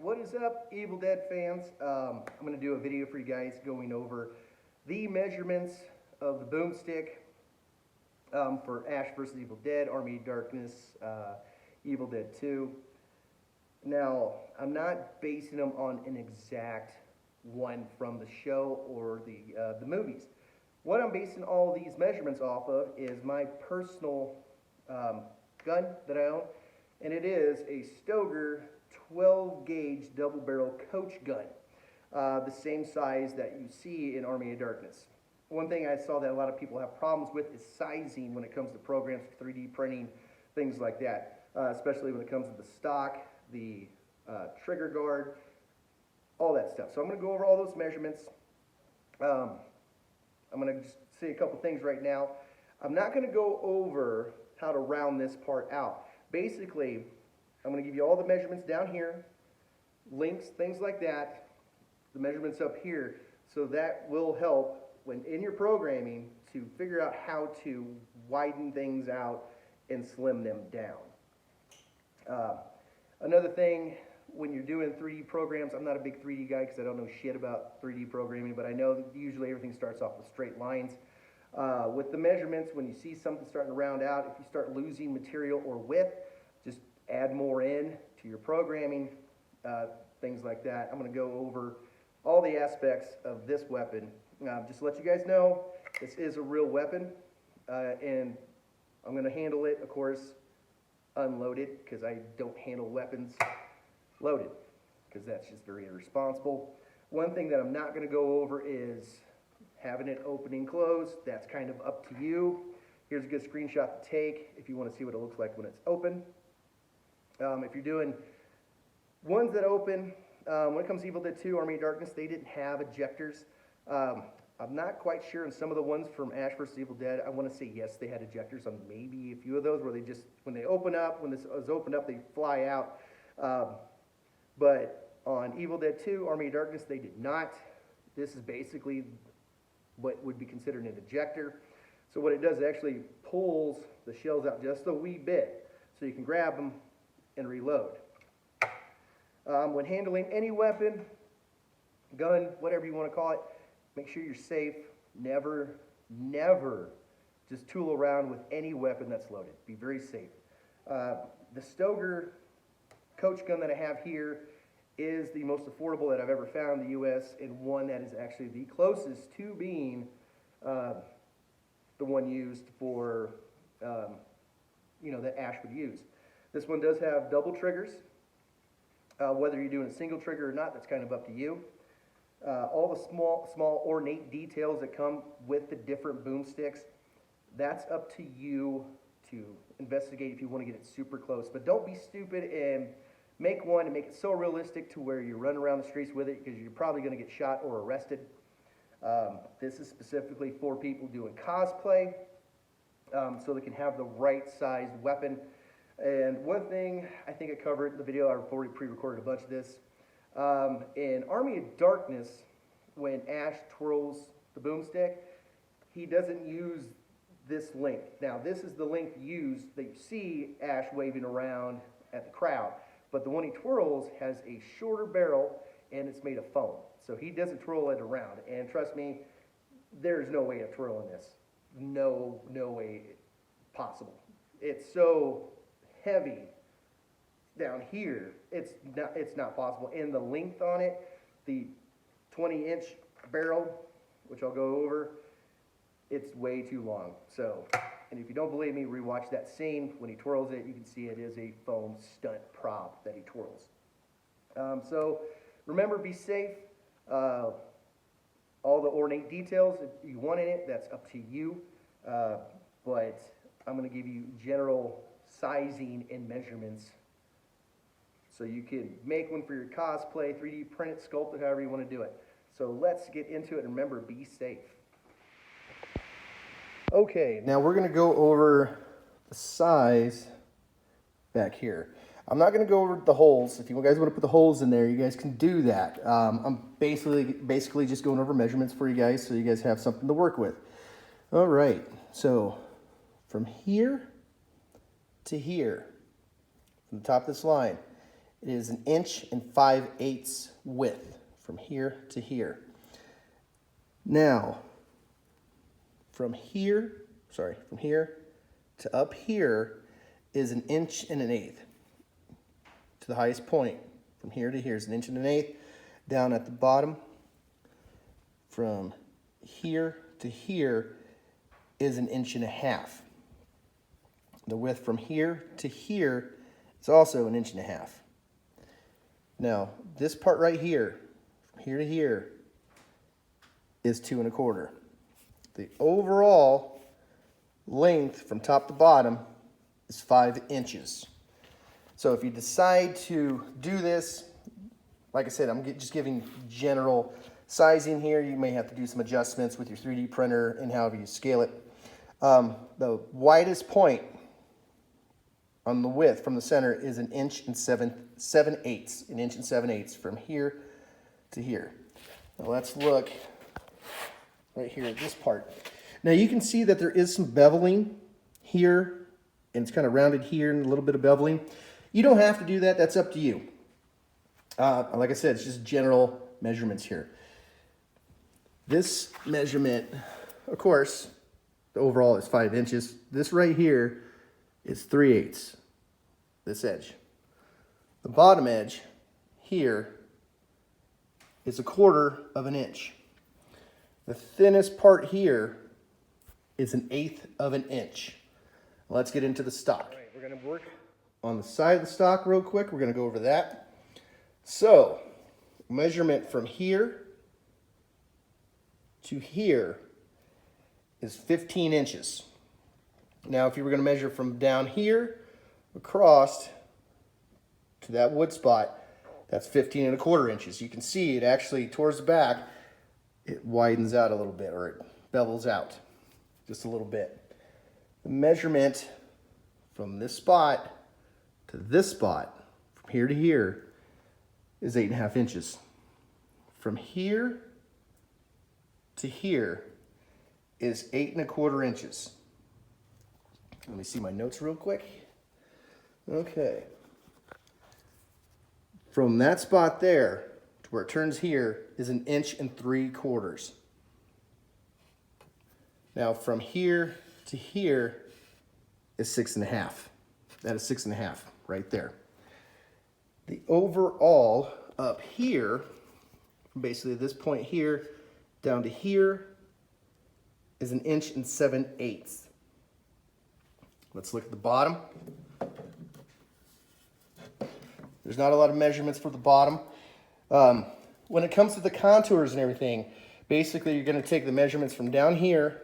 what is up, Evil Dead fans? I'm going to do a video for you guys going over the measurements of the boomstick for Ash vs. Evil Dead, Army of Darkness, Evil Dead 2. Now, I'm not basing them on an exact one from the show or the movies. What I'm basing all these measurements off of is my personal gun that I own, and it is a Stoeger 12 gauge double barrel coach gun, the same size that you see in Army of Darkness. One thing I saw that a lot of people have problems with is sizing when it comes to programs, 3D printing, things like that, especially when it comes to the stock, the trigger guard, all that stuff. So I'm going to go over all those measurements. I'm going to just say a couple things right now. I'm not going to go over how to round this part out. Basically, I'm going to give you all the measurements down here, links, things like that, the measurements up here, so that will help when in your programming to figure out how to widen things out and slim them down. Another thing, when you're doing 3D programs, I'm not a big 3D guy because I don't know shit about 3D programming, but I know that usually everything starts off with straight lines. With the measurements, when you see something starting to round out, if you start losing material or width, just add more in to your programming, things like that. I'm going to go over all the aspects of this weapon. Just to let you guys know, this is a real weapon, and I'm going to handle it, of course, unloaded, because I don't handle weapons loaded, because that's just very irresponsible. One thing that I'm not going to go over is having it open and close. That's kind of up to you. Here's a good screenshot to take if you want to see what it looks like when it's open. If you're doing ones that open, when it comes to Evil Dead 2, Army of Darkness, they didn't have ejectors. I'm not quite sure on some of the ones from Ash vs. Evil Dead. I want to say yes, they had ejectors on maybe a few of those where they just, when they open up, when this is opened up, they fly out. But on Evil Dead 2, Army of Darkness, they did not. This is basically what would be considered an ejector. So what it does, it actually pulls the shells out just a wee bit so you can grab them and reload. When handling any weapon, gun, whatever you want to call it, make sure you're safe. Never, never just tool around with any weapon that's loaded. Be very safe. The Stoeger coach gun that I have here is the most affordable that I've ever found in the U.S. and one that is actually the closest to being the one used for, that Ash would use. This one does have double triggers. Whether you're doing a single trigger or not, that's kind of up to you. All the small ornate details that come with the different boomsticks, that's up to you to investigate if you want to get it super close. But don't be stupid and make one and make it so realistic to where you run around the streets with it, because you're probably going to get shot or arrested. This is specifically for people doing cosplay, so they can have the right sized weapon. And one thing I think I covered in the video, I've already pre-recorded a bunch of this. In Army of Darkness, when Ash twirls the boomstick, he doesn't use this length. Now, this is the length used that you see Ash waving around at the crowd. But the one he twirls has a shorter barrel, and it's made of foam. So he doesn't twirl it around. And trust me, there's no way of twirling this. No way possible. It's so heavy down here, it's not possible. And the length on it, the 20-inch barrel, which I'll go over, it's way too long. So, and if you don't believe me, rewatch that scene. When he twirls it, you can see it is a foam stunt prop that he twirls. So remember, be safe. All the ornate details, if you want in it, that's up to you. But I'm going to give you general sizing and measurements so you can make one for your cosplay, 3D print it, sculpt it, however you want to do it. So let's get into it, and remember, be safe. Okay, now we're going to go over the size back here. I'm not going to go over the holes. If you guys want to put the holes in there, you guys can do that. I'm basically just going over measurements for you guys so you guys have something to work with. All right, so from here to here, from the top of this line, It is 1 inch and 5/8 width from here to here. Now, from here to up here is 1 inch and 1/8. To the highest point, from here to here is 1 inch and 1/8. Down at the bottom, from here to here is 1.5 inches. The width from here to here is also 1.5 inches. Now, this part right here, from here to here, is 2.25. The overall length from top to bottom is 5 inches. So if you decide to do this, like I said, I'm just giving general sizing here. You may have to do some adjustments with your 3D printer and however you scale it. The widest point on the width from the center is 1 inch and 7/8. 1 inch and 7/8 from here to here. Now let's look right here at this part. Now you can see that there is some beveling here, and it's kind of rounded here and a little bit of beveling. You don't have to do that, that's up to you. Like I said, it's just general measurements here. This measurement, of course, the overall is 5 inches. This right here is 3/8, this edge. The bottom edge here is 1/4 of an inch. The thinnest part here is 1/8 of an inch. Let's get into the stock. All right, we're gonna work on the side of the stock real quick. We're gonna go over that. So, measurement from here to here is 15 inches. Now, if you were going to measure from down here across to that wood spot, that's 15.25 inches. You can see it actually, towards the back, it widens out a little bit, or it bevels out just a little bit. The measurement from this spot to this spot, from here to here, is 8.5 inches. From here to here is 8.25 inches. Let me see my notes real quick. Okay. From that spot there to where it turns here is 1 3/4 inches. Now from here to here is 6.5. That is 6.5 right there. The overall up here, basically this point here down to here, is 1 7/8 inches. Let's look at the bottom. There's not a lot of measurements for the bottom. When it comes to the contours and everything, basically you're going to take the measurements from down here,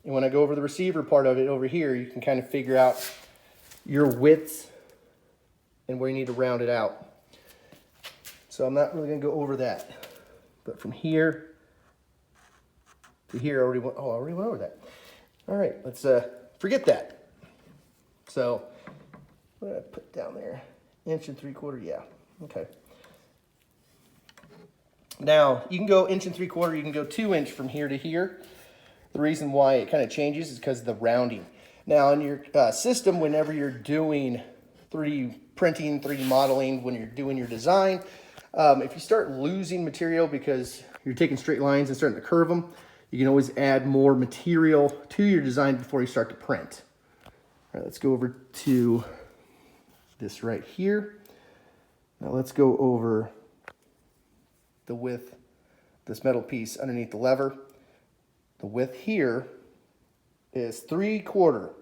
and when I go over the receiver part of it over here, you can kind of figure out your widths and where you need to round it out. So I'm not really going to go over that. But from here to here, I already went over that. All right, let's forget that. So what did I put down there? 1 3/4 inches, yeah, okay. Now, you can go 1 3/4 inches, you can go 2 inches from here to here. The reason why it kind of changes is because of the rounding. Now, in your system, whenever you're doing 3D printing, 3D modeling, when you're doing your design, if you start losing material because you're taking straight lines and starting to curve them, you can always add more material to your design before you start to print. All right, let's go over to this right here. Now let's go over the width, this metal piece underneath the lever. The width here is 3/4.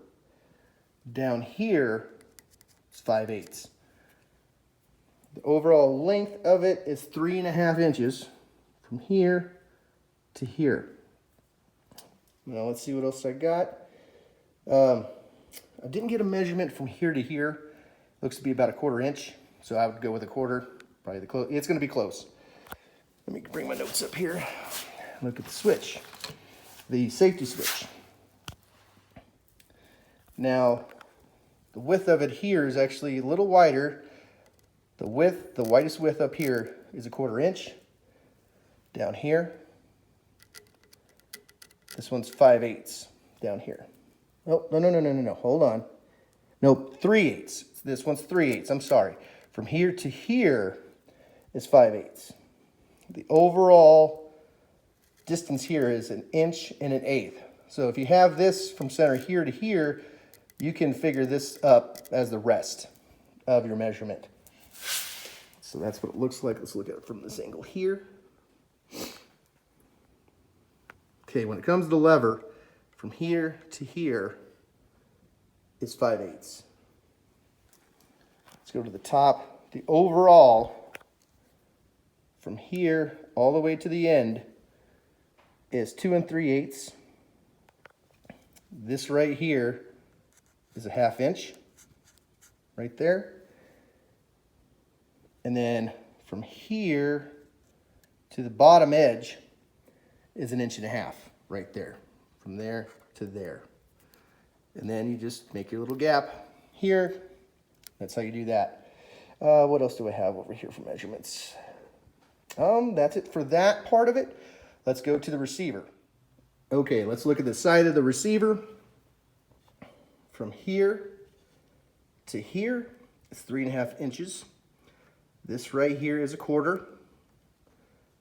Down here is 5/8. The overall length of it is 3.5 inches from here to here. Now let's see what else I got. I didn't get a measurement from here to here. Looks to be about 1/4 inch, so I would go with 1/4. Probably it's going to be close. Let me bring my notes up here. Look at the switch, the safety switch. Now, the width of it here is actually a little wider. The widest width up here is 1/4 inch. Down here, this one's 5/8 down here. Oh, no, hold on. Nope, 3/8. This one's 3/8, I'm sorry. From here to here is 5/8. The overall distance here is 1 1/8 inches. So if you have this from center here to here, you can figure this up as the rest of your measurement. So that's what it looks like. Let's look at it from this angle here. Okay, when it comes to the lever, from here to here is 5/8. Let's go to the top. The overall, from here all the way to the end, is 2 3/8. This right here is a 1/2 inch, right there. And then from here to the bottom edge is 1.5 inches, right there. From there to there. And then you just make your little gap here. That's how you do that. What else do I have over here for measurements? That's it for that part of it. Let's go to the receiver. Okay, let's look at the side of the receiver. From here to here is 3.5 inches. This right here is 1/4.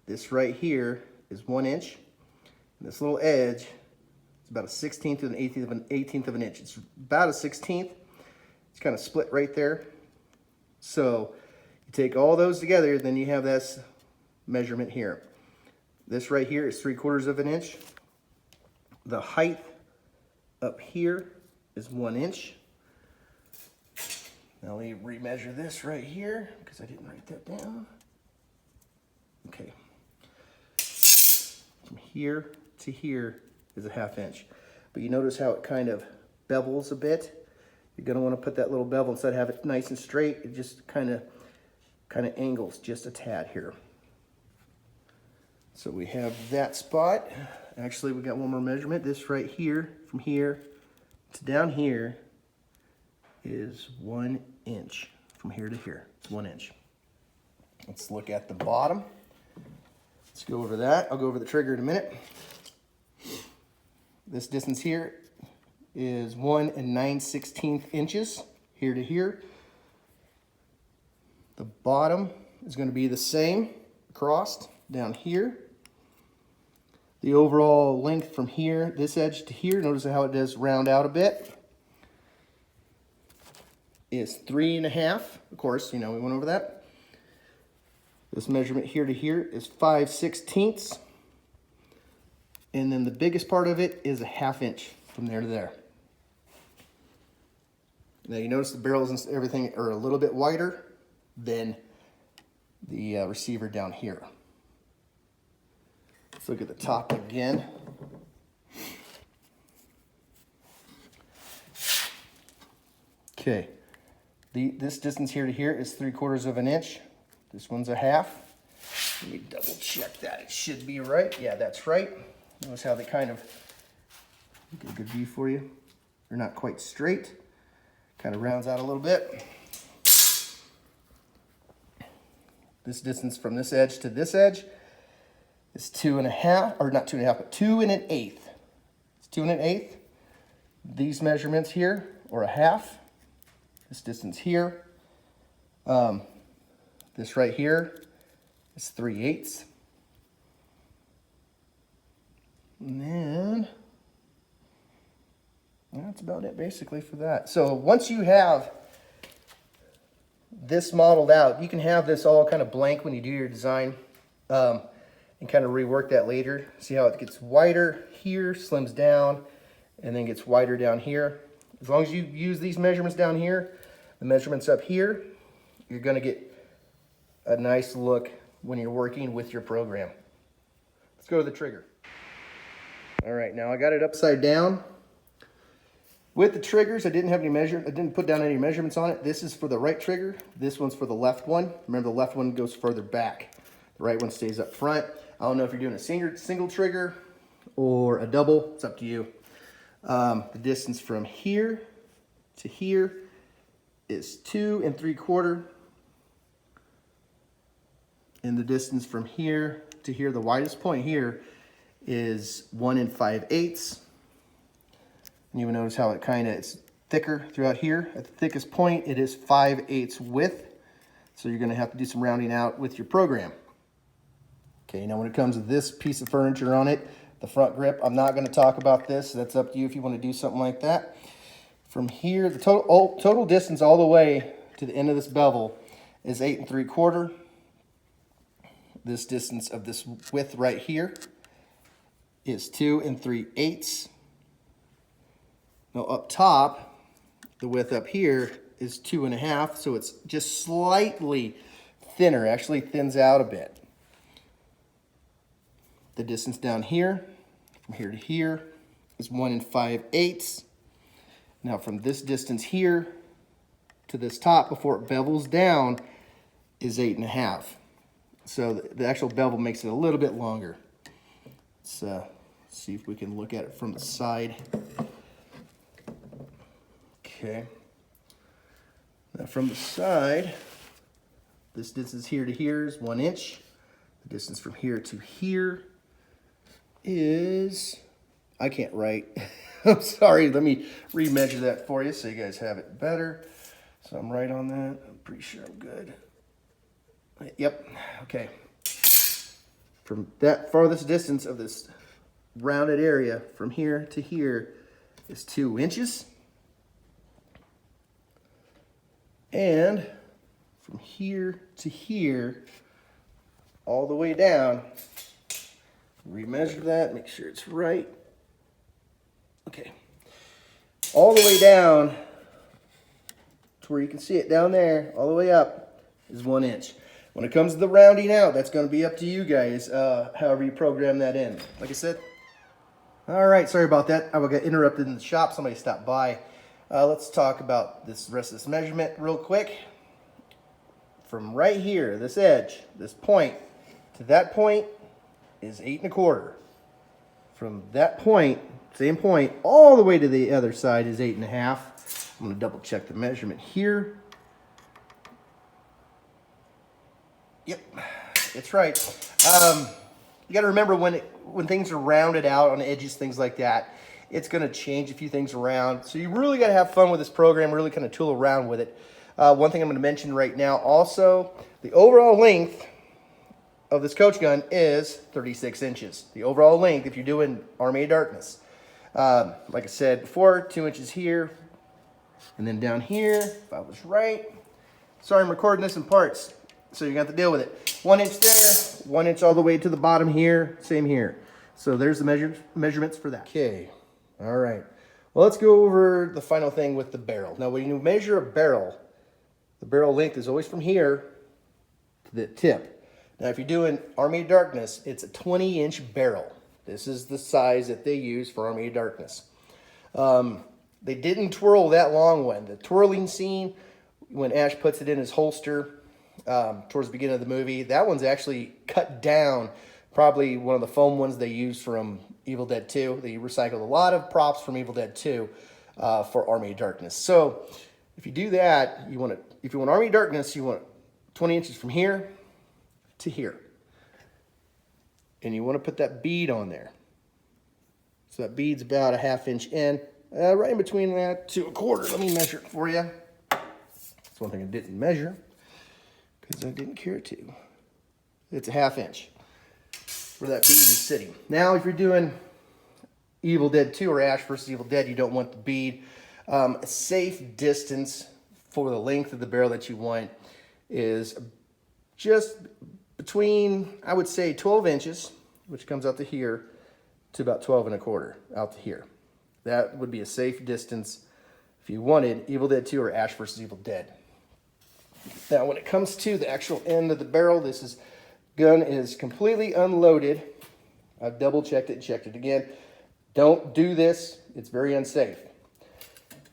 This right here is 1 inch. And this little edge is about 1/16 to an 1/18 of an inch. It's about 1/16. It's kind of split right there. So you take all those together, then you have this measurement here. This right here is 3/4 of an inch. The height up here is 1 inch. Now let me remeasure this right here because I didn't write that down. Okay. From here to here is a 1/2 inch. But you notice how it kind of bevels a bit. You're going to want to put that little bevel, instead of have it nice and straight, it just kind of angles just a tad here. So we have that spot. Actually, we got one more measurement. This right here, from here to down here, is 1 inch. From here to here, it's 1 inch. Let's look at the bottom. Let's go over that. I'll go over the trigger in a minute. This distance here is 1 9/16 inches, here to here. The bottom is going to be the same across down here. The overall length from here, this edge to here, notice how it does round out a bit, is 3.5. Of course, you know, we went over that. This measurement here to here is 5/16. And then the biggest part of it is a 1/2 inch from there to there. Now you notice the barrels and everything are a little bit wider than the receiver down here. Let's look at the top again. Okay, this distance here to here is 3/4 of an inch. This one's a 1/2. Let me double check that. It should be right. Yeah, that's right. Notice how they kind of get a good view for you. They're not quite straight. Kind of rounds out a little bit. This distance from this edge to this edge is 2.5, or not 2.5, but 2 1/8. It's 2 1/8. These measurements here are a 1/2. This distance here, this right here is 3/8. And then that's about it basically for that. So once you have this modeled out, you can have this all kind of blank when you do your design, and kind of rework that later. See how it gets wider here, slims down, and then gets wider down here. As long as you use these measurements down here, the measurements up here, you're going to get a nice look when you're working with your program. Let's go to the trigger. All right, now I got it upside down. With the triggers, I didn't put down any measurements on it. This is for the right trigger. This one's for the left one. Remember, the left one goes further back. The right one stays up front. I don't know if you're doing a single trigger or a double. It's up to you. The distance from here to here is 2 3/4. And the distance from here to here, the widest point here, is 1 5/8. And you will notice how it's thicker throughout here. At the thickest point, it is 5/8 width. So you're going to have to do some rounding out with your program. Okay, now when it comes to this piece of furniture on it, the front grip, I'm not going to talk about this. That's up to you if you want to do something like that. From here, the total distance all the way to the end of this bevel is 8 3/4. This distance of this width right here is 2 3/8. Now up top, the width up here is 2 1/2, so it's just slightly thinner, actually thins out a bit. The distance down here, from here to here, is 1 5/8. Now from this distance here to this top before it bevels down is 8 1/2. So the actual bevel makes it a little bit longer. Let's see if we can look at it from the side. Okay. Now from the side, this distance here to here is 1 inch. The distance from here to here is, I can't write. I'm sorry, let me remeasure that for you so you guys have it better. So I'm right on that. I'm pretty sure I'm good. Yep, okay. From that farthest distance of this rounded area from here to here is 2 inches. And from here to here, all the way down, remeasure that, make sure it's right. Okay. All the way down to where you can see it down there, all the way up, is 1 inch. When it comes to the rounding out, that's going to be up to you guys, however you program that in. Like I said, all right, sorry about that. I got interrupted in the shop. Somebody stopped by. Let's talk about this rest of this measurement real quick. From right here, this edge, this point, to that point is 8 1/4. From that point, same point, all the way to the other side is 8 1/2. I'm going to double check the measurement here. Yep, it's right. You got to remember when things are rounded out on edges, things like that, it's going to change a few things around. So you really got to have fun with this program, really kind of tool around with it. One thing I'm going to mention right now also, the overall length of this coach gun is 36 inches. The overall length, if you're doing Army of Darkness. Like I said before, 2 inches here, and then down here, if I was right. Sorry, I'm recording this in parts, so you're going to have to deal with it. 1 inch there, 1 inch all the way to the bottom here, same here. So there's the measurements for that. Okay, all right. Well, let's go over the final thing with the barrel. Now, when you measure a barrel, the barrel length is always from here to the tip. Now, if you're doing Army of Darkness, it's a 20-inch barrel. This is the size that they use for Army of Darkness. They didn't twirl that long one. The twirling scene, when Ash puts it in his holster towards the beginning of the movie, that one's actually cut down. Probably one of the foam ones they used from Evil Dead 2. They recycled a lot of props from Evil Dead 2 for Army of Darkness. So if you do that, if you want Army of Darkness, you want 20 inches from here to here. And you want to put that bead on there. So that bead's about a 1/2 inch in. Right in between that to 1/4. Let me measure it for you. That's one thing I didn't measure because I didn't care to. It's a 1/2 inch where that bead is sitting. Now, if you're doing Evil Dead 2 or Ash vs. Evil Dead, you don't want the bead. A safe distance for the length of the barrel that you want is just between, I would say, 12 inches, which comes out to here, to about 12 1/4 out to here. That would be a safe distance if you wanted Evil Dead 2 or Ash vs. Evil Dead. Now, when it comes to the actual end of the barrel, gun is completely unloaded. I've double checked it and checked it again. Don't do this. It's very unsafe.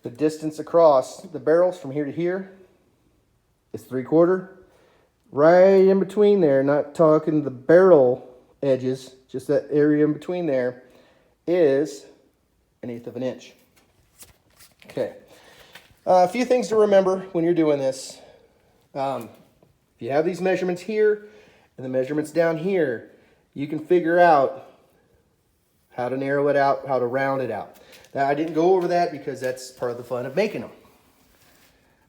The distance across the barrels from here to here is 3/4. Right in between there, not talking the barrel edges, just that area in between there, is 1/8 of an inch. Okay. A few things to remember when you're doing this. If you have these measurements here and the measurements down here, you can figure out how to narrow it out, how to round it out. Now, I didn't go over that because that's part of the fun of making them.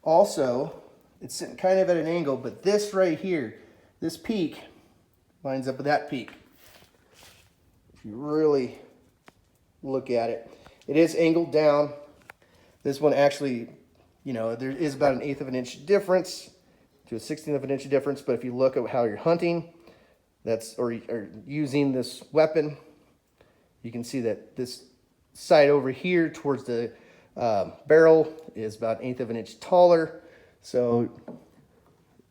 Also, it's sitting kind of at an angle, but this right here, this peak lines up with that peak. If you really look at it, it is angled down. This one actually, you know, there is about an 1/8 of an inch difference to a 1/16 of an inch difference, but if you look at how you're hunting, or using this weapon, you can see that this side over here towards the barrel is about 1/8 of an inch taller. So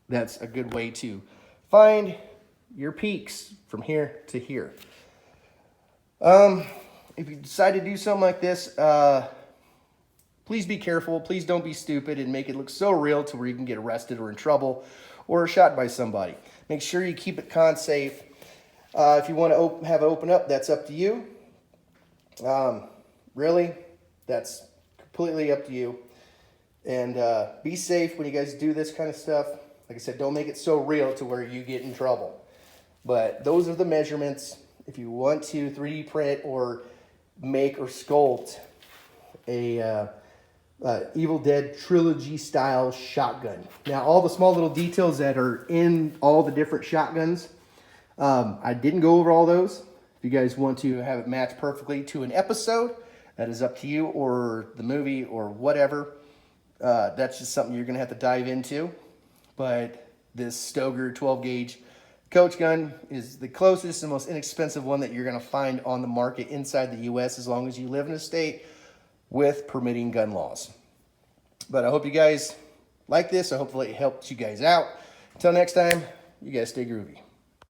that's a good way to find your peaks from here to here. If you decide to do something like this, please be careful. Please don't be stupid and make it look so real to where you can get arrested or in trouble or shot by somebody. Make sure you keep it con safe. If you want to have it open up, that's up to you. Really, that's completely up to you. And be safe when you guys do this kind of stuff. Like I said, don't make it so real to where you get in trouble. But those are the measurements. If you want to 3D print or make or sculpt a Evil Dead trilogy style shotgun. Now, all the small little details that are in all the different shotguns, I didn't go over all those. If you guys want to have it match perfectly to an episode, that is up to you, or the movie, or whatever. That's just something you're going to have to dive into. But this Stoeger 12 gauge coach gun is the closest and most inexpensive one that you're going to find on the market inside the U.S. as long as you live in a state with permitting gun laws. But I hope you guys like this. I hopefully it helped you guys out. Until next time, you guys stay groovy.